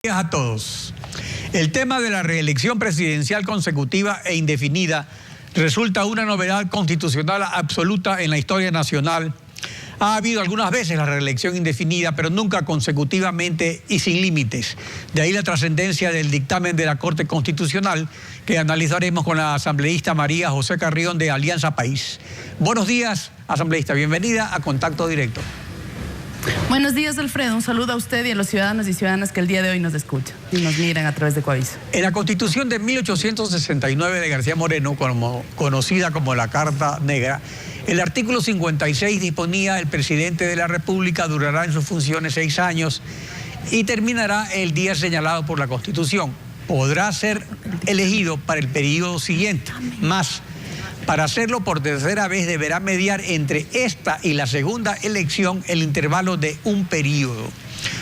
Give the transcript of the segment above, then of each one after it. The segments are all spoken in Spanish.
Buenos días a todos. El tema de la reelección presidencial consecutiva e indefinida resulta una novedad constitucional absoluta en la historia nacional. Ha habido algunas veces la reelección indefinida, pero nunca consecutivamente y sin límites. De ahí la trascendencia del dictamen de la Corte Constitucional que analizaremos con la asambleísta María José Carrión de Alianza País. Buenos días, asambleísta. Bienvenida a Contacto Directo. Buenos días, Alfredo. Un saludo a usted y a los ciudadanos y ciudadanas que el día de hoy nos escuchan y nos miran a través de Coavisa. En la Constitución de 1869 de García Moreno, conocida como la Carta Negra, el artículo 56 disponía: el presidente de la República durará en sus funciones 6 años y terminará el día señalado por la Constitución. Podrá ser elegido para el periodo siguiente, más para hacerlo por tercera vez deberá mediar entre esta y la segunda elección el intervalo de un periodo.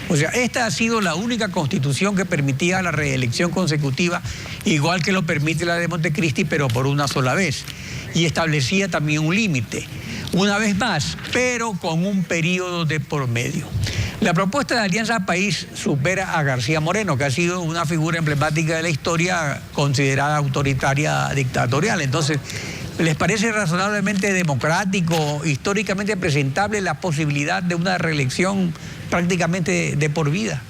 O sea, esta ha sido la única constitución que permitía la reelección consecutiva, igual que lo permite la de Montecristi, pero por una sola vez. Y establecía también un límite, una vez más, pero con un periodo de por medio. La propuesta de Alianza País supera a García Moreno, que ha sido una figura emblemática de la historia, considerada autoritaria, dictatorial. Entonces, ¿les parece razonablemente democrático, históricamente presentable la posibilidad de una reelección prácticamente de por vida?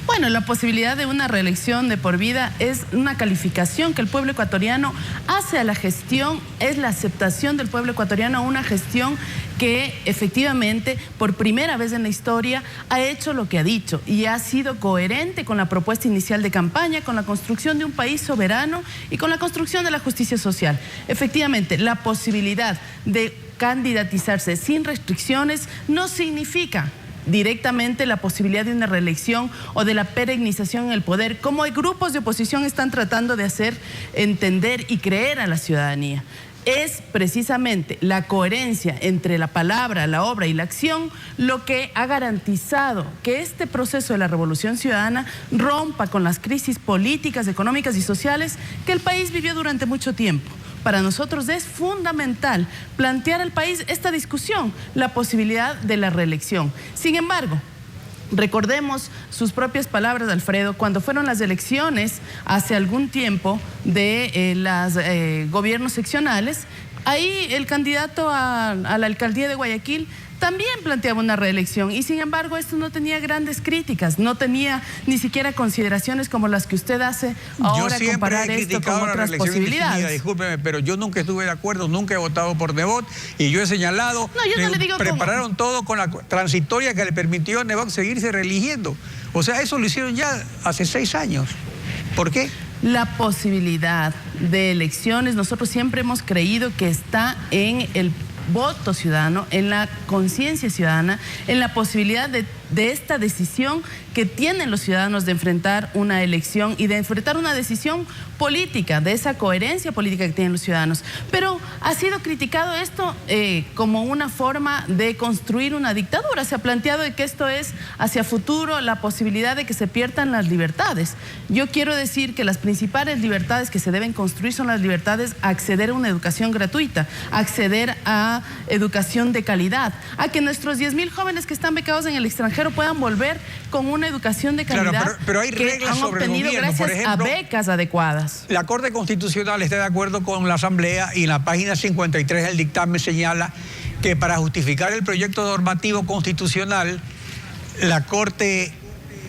Bueno, la posibilidad de una reelección de por vida es una calificación que el pueblo ecuatoriano hace a la gestión, es la aceptación del pueblo ecuatoriano a una gestión que efectivamente por primera vez en la historia ha hecho lo que ha dicho y ha sido coherente con la propuesta inicial de campaña, con la construcción de un país soberano y con la construcción de la justicia social. Efectivamente, la posibilidad de candidatizarse sin restricciones no significa directamente la posibilidad de una reelección o de la perennización en el poder, como hay grupos de oposición están tratando de hacer entender y creer a la ciudadanía. Es precisamente la coherencia entre la palabra, la obra y la acción lo que ha garantizado que este proceso de la revolución ciudadana rompa con las crisis políticas, económicas y sociales que el país vivió durante mucho tiempo. Para nosotros es fundamental plantear al país esta discusión, la posibilidad de la reelección. Sin embargo, recordemos sus propias palabras, Alfredo, cuando fueron las elecciones hace algún tiempo de los gobiernos seccionales. Ahí el candidato a la alcaldía de Guayaquil también planteaba una reelección y sin embargo esto no tenía grandes críticas, no tenía ni siquiera consideraciones como las que usted hace ahora, comparar esto con otras posibilidades. Discúlpeme, pero yo nunca estuve de acuerdo, nunca he votado por Nebot y yo he señalado que prepararon todo con la transitoria que le permitió a Nebot seguirse reeligiendo. O sea, eso lo hicieron ya hace 6 años. ¿Por qué? La posibilidad de elecciones, nosotros siempre hemos creído que está en el voto ciudadano, en la conciencia ciudadana, en la posibilidad de esta decisión que tienen los ciudadanos de enfrentar una elección y de enfrentar una decisión política, de esa coherencia política que tienen los ciudadanos. Pero ha sido criticado esto como una forma de construir una dictadura. Se ha planteado de que esto es hacia futuro la posibilidad de que se pierdan las libertades. Yo quiero decir que las principales libertades que se deben construir son las libertades a acceder a una educación gratuita, a acceder a educación de calidad, a que nuestros 10.000 jóvenes que están becados en el extranjero puedan volver con una educación de calidad. Claro, pero hay reglas que han sobre obtenido el gobierno, gracias por ejemplo, a becas adecuadas. La Corte Constitucional está de acuerdo con la Asamblea y en la página 53 del dictamen señala que para justificar el proyecto normativo constitucional, la Corte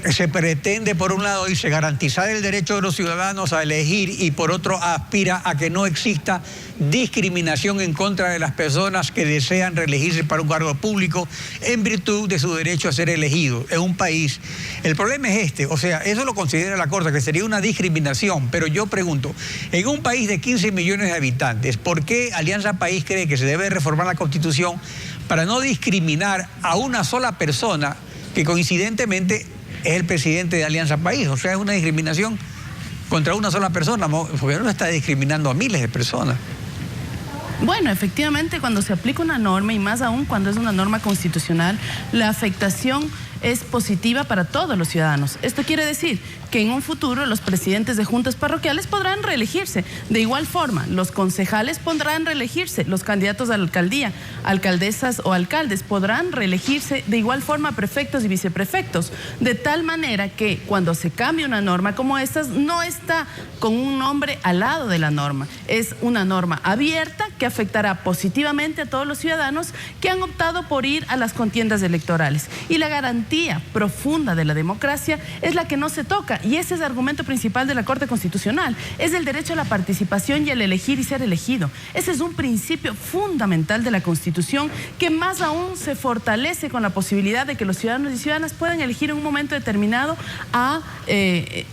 se pretende, por un lado, dice, garantizar el derecho de los ciudadanos a elegir y por otro aspira a que no exista discriminación en contra de las personas que desean reelegirse para un cargo público en virtud de su derecho a ser elegido en un país. El problema es este, o sea, eso lo considera la Corte, que sería una discriminación, pero yo pregunto, en un país de 15 millones de habitantes, ¿por qué Alianza País cree que se debe reformar la Constitución para no discriminar a una sola persona que coincidentemente es el presidente de Alianza País? O sea, es una discriminación contra una sola persona, porque no está discriminando a miles de personas. Bueno, efectivamente, cuando se aplica una norma, y más aún cuando es una norma constitucional, la afectación es positiva para todos los ciudadanos. Esto quiere decir que en un futuro los presidentes de juntas parroquiales podrán reelegirse. De igual forma, los concejales podrán reelegirse, los candidatos a la alcaldía, alcaldesas o alcaldes podrán reelegirse, de igual forma prefectos y viceprefectos, de tal manera que cuando se cambie una norma como esta, no está con un nombre al lado de la norma, es una norma abierta que afectará positivamente a todos los ciudadanos que han optado por ir a las contiendas electorales. Y la garantía profunda de la democracia es la que no se toca, y ese es el argumento principal de la Corte Constitucional, es el derecho a la participación y el elegir y ser elegido. Ese es un principio fundamental de la Constitución que más aún se fortalece con la posibilidad de que los ciudadanos y ciudadanas puedan elegir en un momento determinado a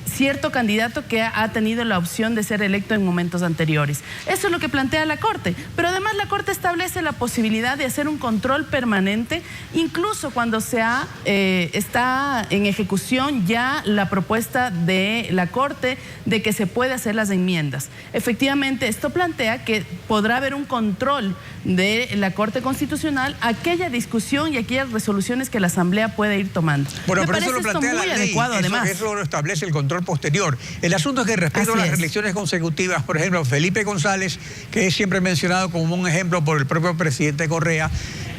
cierto candidato que ha tenido la opción de ser electo en momentos anteriores. Eso es lo que plantea la Corte, pero además la Corte establece la posibilidad de hacer un control permanente, incluso cuando está en ejecución ya la propuesta de la Corte de que se puede hacer las enmiendas. Efectivamente, esto plantea que podrá haber un control de la Corte Constitucional, aquella discusión y aquellas resoluciones que la Asamblea puede ir tomando. Bueno, me pero parece eso lo esto plantea muy la ley, adecuado, además. Eso lo establece el control posterior. El asunto es que respecto a las elecciones consecutivas, por ejemplo, Felipe González, que es siempre mencionado como un ejemplo por el propio presidente Correa,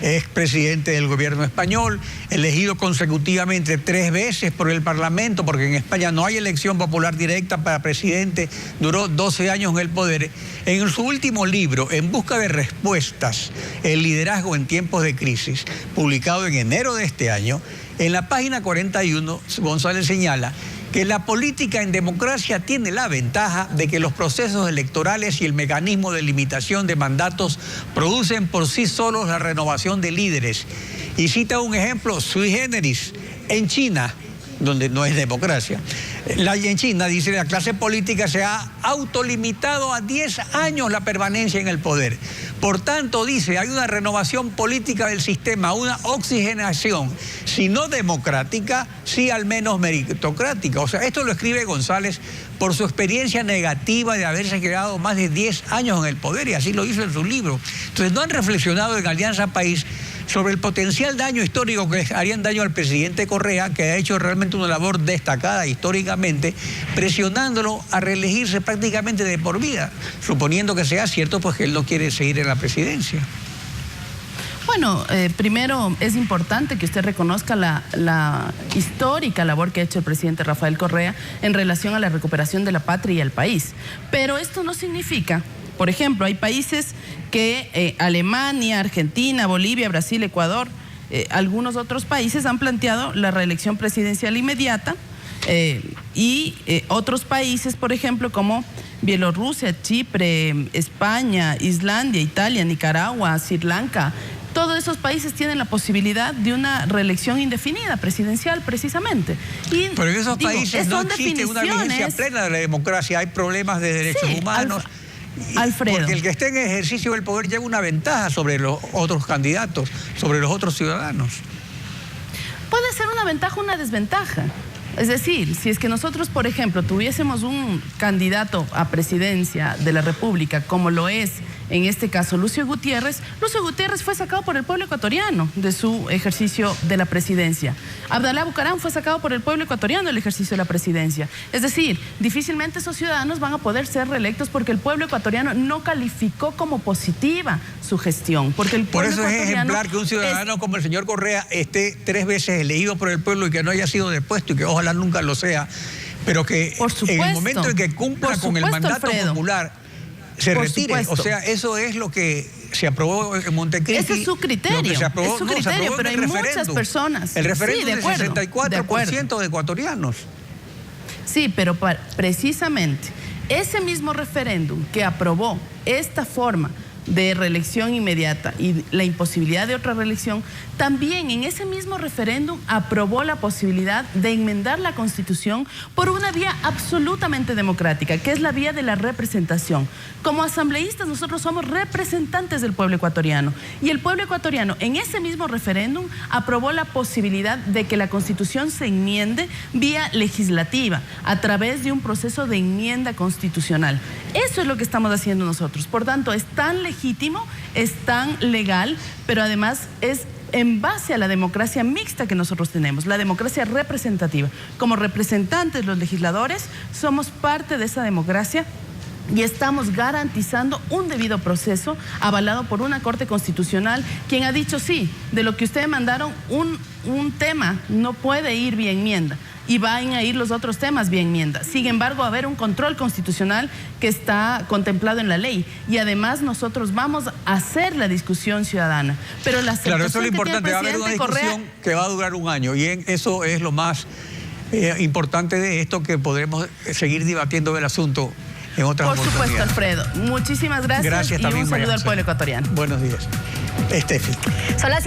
es presidente del gobierno español, elegido consecutivamente 3 veces por el Parlamento, porque en España no hay elección popular directa para presidente, duró 12 años en el poder. En su último libro, En busca de respuestas, el liderazgo en tiempos de crisis, publicado en enero de este año, en la página 41, González señala que la política en democracia tiene la ventaja de que los procesos electorales y el mecanismo de limitación de mandatos producen por sí solos la renovación de líderes. Y cita un ejemplo sui generis. En China, donde no es democracia, en China, dice, la clase política se ha autolimitado a 10 años la permanencia en el poder. Por tanto, dice, hay una renovación política del sistema, una oxigenación, si no democrática, sí al menos meritocrática. O sea, esto lo escribe González por su experiencia negativa de haberse quedado más de 10 años en el poder, y así lo hizo en su libro. Entonces, no han reflexionado en Alianza País sobre el potencial daño histórico que harían daño al presidente Correa, que ha hecho realmente una labor destacada históricamente, presionándolo a reelegirse prácticamente de por vida, suponiendo que sea cierto, pues que él no quiere seguir en la presidencia. Bueno, primero es importante que usted reconozca la histórica labor que ha hecho el presidente Rafael Correa en relación a la recuperación de la patria y al país. Pero esto no significa, por ejemplo, hay países que Alemania, Argentina, Bolivia, Brasil, Ecuador, algunos otros países han planteado la reelección presidencial inmediata y otros países, por ejemplo, como Bielorrusia, Chipre, España, Islandia, Italia, Nicaragua, Sri Lanka. Todos esos países tienen la posibilidad de una reelección indefinida presidencial, precisamente. Pero en esos países no existe una vigencia plena de la democracia, hay problemas de derechos humanos. Alfredo. Porque el que esté en ejercicio del poder lleva una ventaja sobre los otros candidatos, sobre los otros ciudadanos. Puede ser una ventaja o una desventaja. Es decir, si es que nosotros, por ejemplo, tuviésemos un candidato a presidencia de la República, como lo es en este caso Lucio Gutiérrez fue sacado por el pueblo ecuatoriano de su ejercicio de la presidencia. Abdalá Bucaram fue sacado por el pueblo ecuatoriano del ejercicio de la presidencia. Es decir, difícilmente esos ciudadanos van a poder ser reelectos porque el pueblo ecuatoriano no calificó como positiva su gestión. Porque el pueblo por eso es ejemplar que un ciudadano como el señor Correa esté 3 veces elegido por el pueblo y que no haya sido depuesto y que ojalá nunca lo sea, pero que en el momento en que cumpla con el mandato popular se retire. O sea, eso es lo que se aprobó en Montecristi. Ese es su criterio. Aprobó, es su criterio, pero hay muchas personas. El referéndum sí, del 64% de ecuatorianos. Sí, pero precisamente ese mismo referéndum que aprobó esta forma de reelección inmediata y la imposibilidad de otra reelección, también en ese mismo referéndum aprobó la posibilidad de enmendar la Constitución por una vía absolutamente democrática, que es la vía de la representación. Como asambleístas nosotros somos representantes del pueblo ecuatoriano y el pueblo ecuatoriano en ese mismo referéndum aprobó la posibilidad de que la Constitución se enmiende vía legislativa a través de un proceso de enmienda constitucional. Eso es lo que estamos haciendo nosotros. Por tanto, es tan legítimo, es tan legal, pero además es en base a la democracia mixta que nosotros tenemos, la democracia representativa. Como representantes, los legisladores, somos parte de esa democracia y estamos garantizando un debido proceso avalado por una Corte Constitucional, quien ha dicho sí, de lo que ustedes mandaron, un tema no puede ir vía enmienda y van a ir los otros temas vía enmienda. Sin embargo, va a haber un control constitucional que está contemplado en la ley y además nosotros vamos a hacer la discusión ciudadana. Pero la claro, eso es lo importante, va a haber una discusión que va a durar un año y eso es lo más importante de esto, que podremos seguir debatiendo el asunto en otras oportunidades. Por supuesto, Alfredo. Muchísimas gracias y también, un saludo al pueblo ecuatoriano. Buenos días. Estefi. Son las